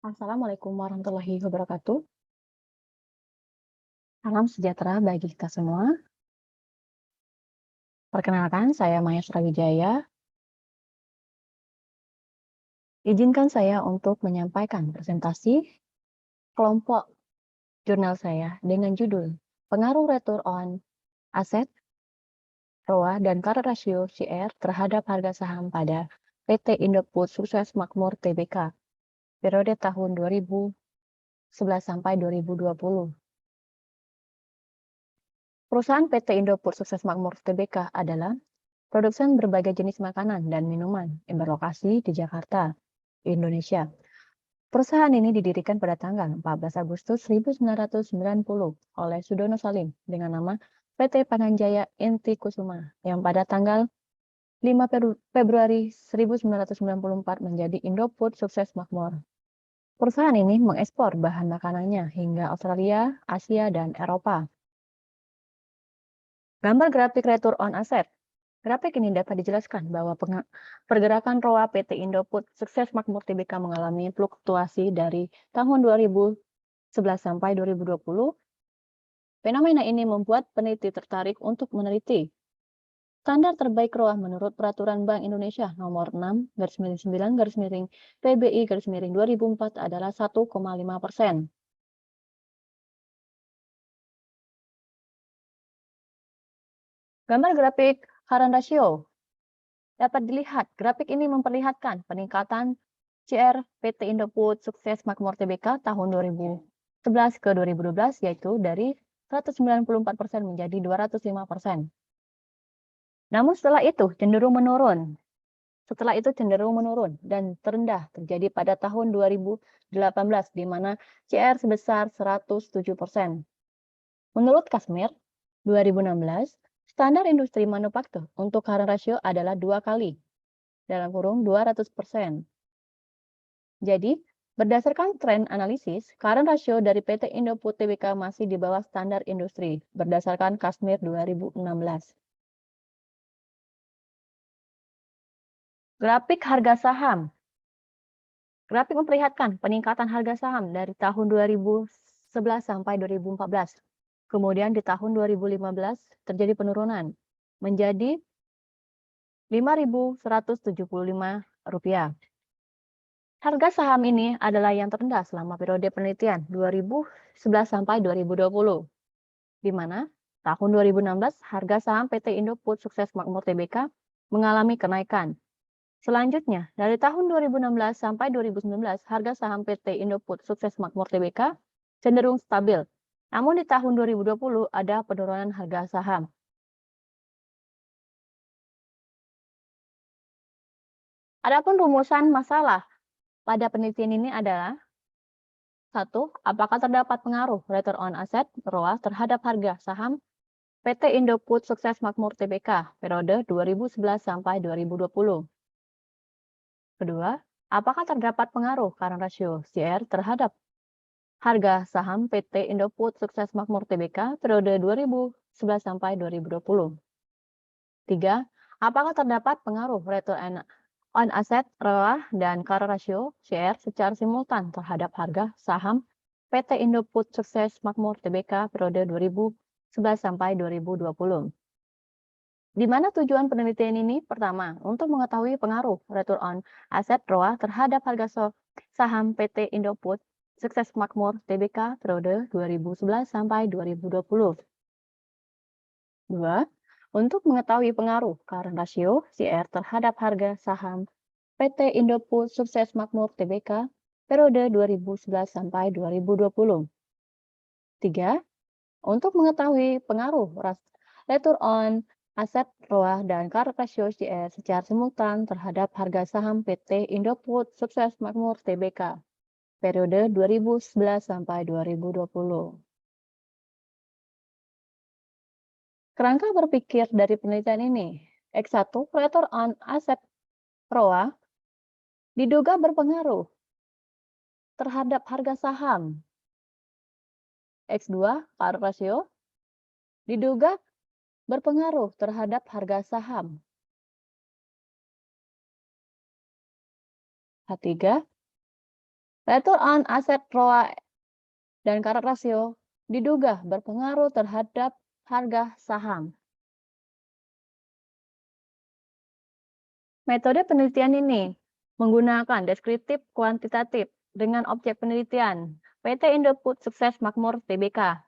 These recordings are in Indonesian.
Assalamualaikum warahmatullahi wabarakatuh. Salam sejahtera bagi kita semua. Perkenalkan, saya Maya Srawijaya. Izinkan saya untuk menyampaikan presentasi kelompok jurnal saya dengan judul Pengaruh Return on Asset, ROA, dan Current Ratio CR terhadap harga saham pada PT Indofood Sukses Makmur Tbk periode tahun 2011 sampai 2020. Perusahaan PT Indofood Sukses Makmur Tbk adalah produsen berbagai jenis makanan dan minuman yang berlokasi di Jakarta, Indonesia. Perusahaan ini didirikan pada tanggal 14 Agustus 1990 oleh Sudono Salim dengan nama PT Pananjaya Inti Kusuma yang pada tanggal 5 Februari 1994 menjadi Indofood Sukses Makmur. Perusahaan ini mengekspor bahan makanannya hingga Australia, Asia, dan Eropa. Gambar grafik Return on Asset. Grafik ini dapat dijelaskan bahwa pergerakan ROA PT Indofood Sukses Makmur Tbk mengalami fluktuasi dari tahun 2011 sampai 2020. Fenomena ini membuat peneliti tertarik untuk meneliti standar terbaik ROA menurut Peraturan Bank Indonesia Nomor 6/9/PBI/2004 adalah 1,5%. Gambar grafik current ratio. Dapat dilihat, grafik ini memperlihatkan peningkatan CR PT Indofood Sukses Makmur Tbk tahun 2011 ke 2012, yaitu dari 194% menjadi 205%. Namun setelah itu cenderung menurun. Dan terendah terjadi pada tahun 2018 di mana CR sebesar 107%. Menurut Kasmir, 2016, standar industri manufaktur untuk current ratio adalah 2 kali, dalam kurung 200%. Jadi, berdasarkan tren analisis, current ratio dari PT Indofood Tbk masih di bawah standar industri, berdasarkan Kasmir 2016. Grafik harga saham. Grafik memperlihatkan peningkatan harga saham dari tahun 2011 sampai 2014. Kemudian di tahun 2015 terjadi penurunan menjadi Rp5.175. Harga saham ini adalah yang terendah selama periode penelitian 2011 sampai 2020, di mana tahun 2016 harga saham PT Indofood Sukses Makmur Tbk mengalami kenaikan. Selanjutnya, dari tahun 2016 sampai 2019, harga saham PT Indofood Sukses Makmur Tbk cenderung stabil. Namun di tahun 2020 ada penurunan harga saham. Adapun rumusan masalah pada penelitian ini adalah: 1. Apakah terdapat pengaruh return on asset ROA terhadap harga saham PT Indofood Sukses Makmur Tbk periode 2011 sampai 2020? Kedua, apakah terdapat pengaruh current ratio CR terhadap harga saham PT Indofood Sukses Makmur Tbk periode 2011 sampai 2020? 3. Apakah terdapat pengaruh return on asset ROA dan current ratio CR secara simultan terhadap harga saham PT Indofood Sukses Makmur Tbk periode 2011 sampai 2020? Di mana tujuan penelitian ini? Pertama, untuk mengetahui pengaruh return on asset ROA terhadap harga saham PT Indofood Sukses Makmur Tbk periode 2011 sampai 2020. 2. Untuk mengetahui pengaruh current ratio CR terhadap harga saham PT Indofood Sukses Makmur Tbk periode 2011 sampai 2020. 3. Untuk mengetahui pengaruh return on aset ROA dan current ratio CR secara simultan terhadap harga saham PT Indofood Sukses Makmur Tbk periode 2011 sampai 2020. Kerangka berpikir dari penelitian ini: X1, return on asset ROA diduga berpengaruh terhadap harga saham. X2, current ratio diduga berpengaruh terhadap harga saham. H3, Return on asset ROA dan current ratio diduga berpengaruh terhadap harga saham. Metode penelitian ini menggunakan deskriptif kuantitatif dengan objek penelitian PT Indofood Sukses Makmur Tbk.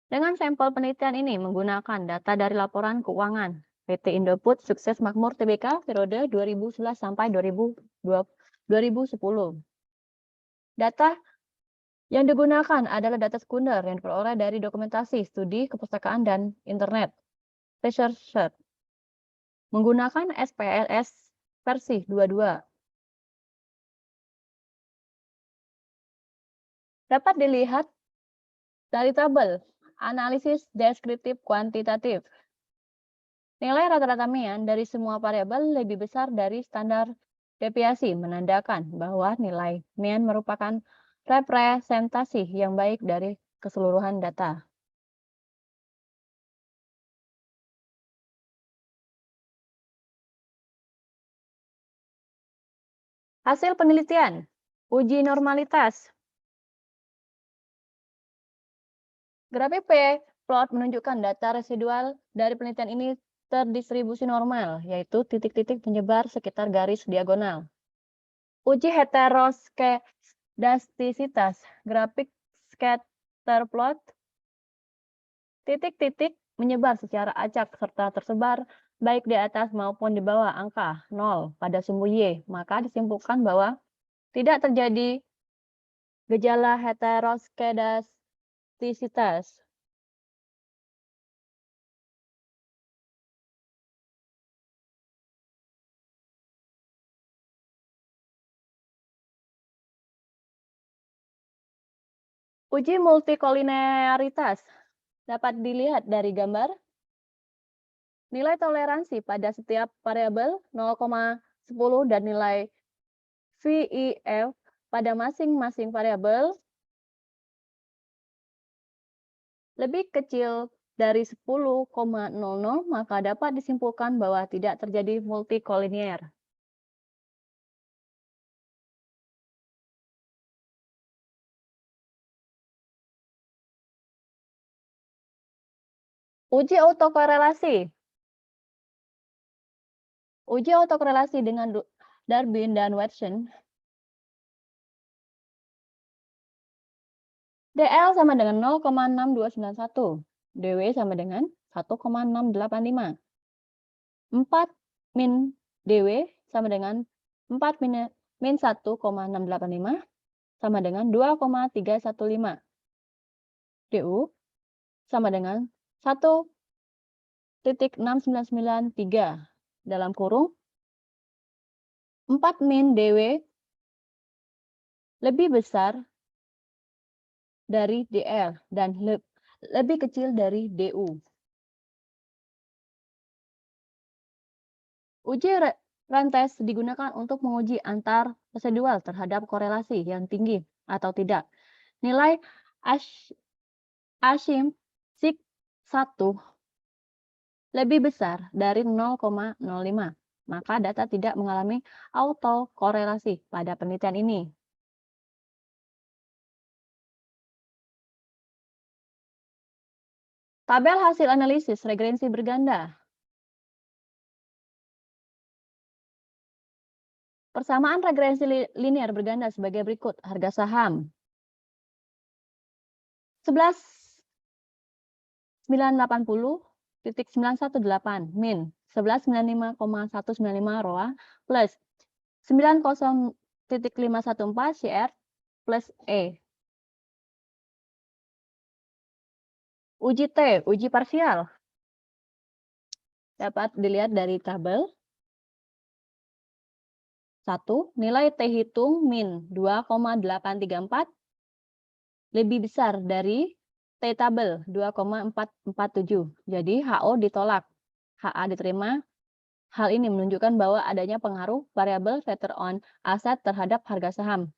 Dengan sampel penelitian ini menggunakan data dari laporan keuangan PT Indofood Sukses Makmur Tbk periode 2011 sampai 2010. Data yang digunakan adalah data sekunder yang diperoleh dari dokumentasi, studi, kepustakaan, dan internet research menggunakan SPSS versi 22. Dapat dilihat dari tabel analisis deskriptif kuantitatif. Nilai rata-rata mean dari semua variabel lebih besar dari standar deviasi, menandakan bahwa nilai mean merupakan representasi yang baik dari keseluruhan data. Hasil penelitian, uji normalitas. Grafik plot menunjukkan data residual dari penelitian ini terdistribusi normal, yaitu titik-titik penyebar sekitar garis diagonal. Uji heteroskedastisitas, grafik scatter plot, titik-titik menyebar secara acak serta tersebar baik di atas maupun di bawah angka 0 pada sumbu Y, maka disimpulkan bahwa tidak terjadi gejala heteroskedastisitas. Uji multikolinearitas dapat dilihat dari gambar. Nilai toleransi pada setiap variabel 0,10 dan nilai VIF pada masing-masing variabel lebih kecil dari 10,00, maka dapat disimpulkan bahwa tidak terjadi multikolinear. Uji autokorelasi. Uji autokorelasi dengan Durbin dan Watson. DL sama dengan 0,6291. DW sama dengan 1,685. 4 min DW sama dengan 4 min 1,685 sama dengan 2,315. DU sama dengan 1,6993 dalam kurung 4 min DW lebih besar dari DL dan lebih kecil dari DU. Uji rantes digunakan untuk menguji antar residual terhadap korelasi yang tinggi atau tidak. Nilai Ashim Sig 1 lebih besar dari 0,05, maka data tidak mengalami autokorelasi pada penelitian ini. Tabel hasil analisis regrensi berganda. Persamaan regrensi linear berganda sebagai berikut. Harga saham 11.980.918 min 1195,195 ROA plus 90.514 CR plus E. Uji T, uji parsial. Dapat dilihat dari tabel. 1. Nilai T hitung min 2,834 lebih besar dari T tabel 2,447. Jadi HO ditolak, HA diterima. Hal ini menunjukkan bahwa adanya pengaruh variabel return on asset terhadap harga saham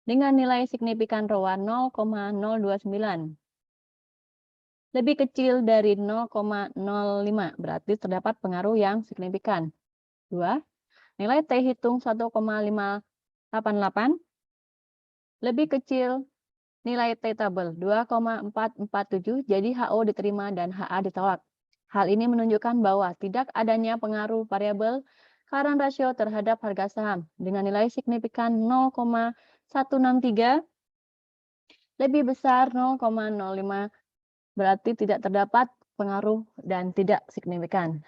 dengan nilai signifikan ROA 0,029. Lebih kecil dari 0,05, berarti terdapat pengaruh yang signifikan. 2. Nilai T hitung 1,588 lebih kecil nilai T-table 2,447, jadi HO diterima dan HA ditolak. Hal ini menunjukkan bahwa tidak adanya pengaruh variabel current ratio terhadap harga saham dengan nilai signifikan 0,163 lebih besar 0,05, berarti tidak terdapat pengaruh dan tidak signifikan.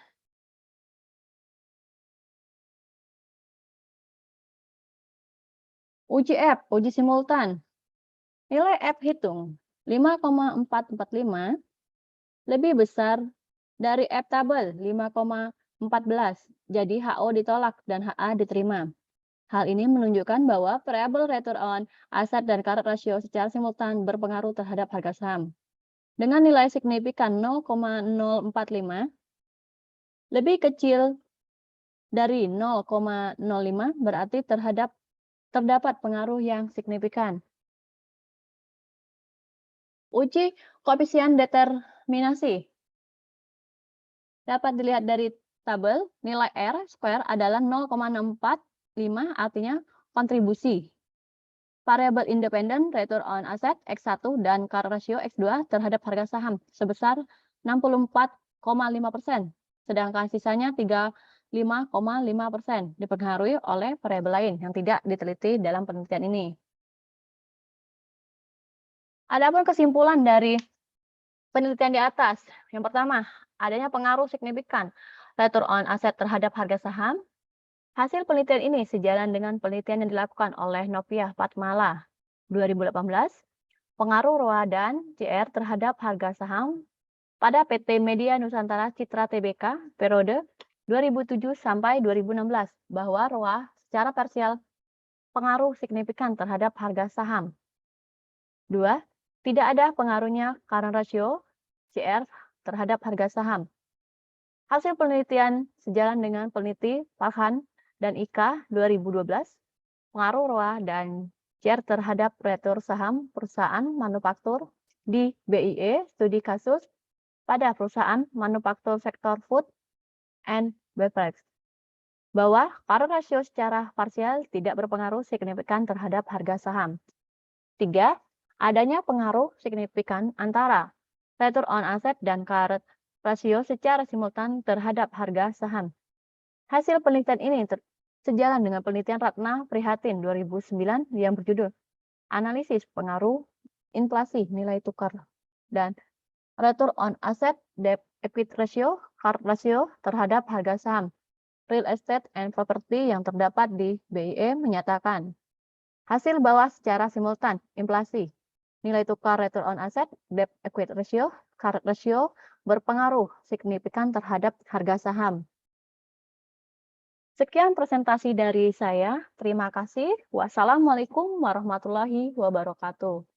Uji F, uji simultan. Nilai F hitung 5,445 lebih besar dari F tabel 5,14. Jadi HO ditolak dan HA diterima. Hal ini menunjukkan bahwa variabel return on asset dan current ratio secara simultan berpengaruh terhadap harga saham. Dengan nilai signifikan 0,045 lebih kecil dari 0,05 berarti terdapat pengaruh yang signifikan. Uji koefisien determinasi. Dapat dilihat dari tabel, nilai R square adalah 0,645, artinya kontribusi. Variabel independen return on asset X1 dan current ratio X2 terhadap harga saham sebesar 64,5%, sedangkan sisanya 35,5% dipengaruhi oleh variabel lain yang tidak diteliti dalam penelitian ini. Adapun kesimpulan dari penelitian di atas, yang pertama, adanya pengaruh signifikan return on asset terhadap harga saham. Hasil penelitian ini sejalan dengan penelitian yang dilakukan oleh Novia Patmala 2018, pengaruh ROA dan CR terhadap harga saham pada PT Media Nusantara Citra Tbk periode 2007 sampai 2016, bahwa ROA secara parsial pengaruh signifikan terhadap harga saham. 2. Tidak ada pengaruhnya current ratio CR terhadap harga saham. Hasil penelitian sejalan dengan peneliti Farhan dan IKA 2012, pengaruh ROA dan CR terhadap return saham perusahaan manufaktur di BIE studi kasus pada perusahaan manufaktur sektor food and beverage, bahwa current ratio secara parsial tidak berpengaruh signifikan terhadap harga saham. 3. Adanya pengaruh signifikan antara return on asset dan current ratio secara simultan terhadap harga saham. Hasil penelitian ini sejalan dengan penelitian Ratna Prihatin 2009 yang berjudul Analisis Pengaruh Inflasi Nilai Tukar dan Return on Asset Debt Equity Ratio, current ratio terhadap harga saham real estate and property yang terdapat di BIE menyatakan hasil bawah secara simultan inflasi nilai tukar return on asset debt equity ratio, current ratio berpengaruh signifikan terhadap harga saham. Sekian presentasi dari saya. Terima kasih. Wassalamualaikum warahmatullahi wabarakatuh.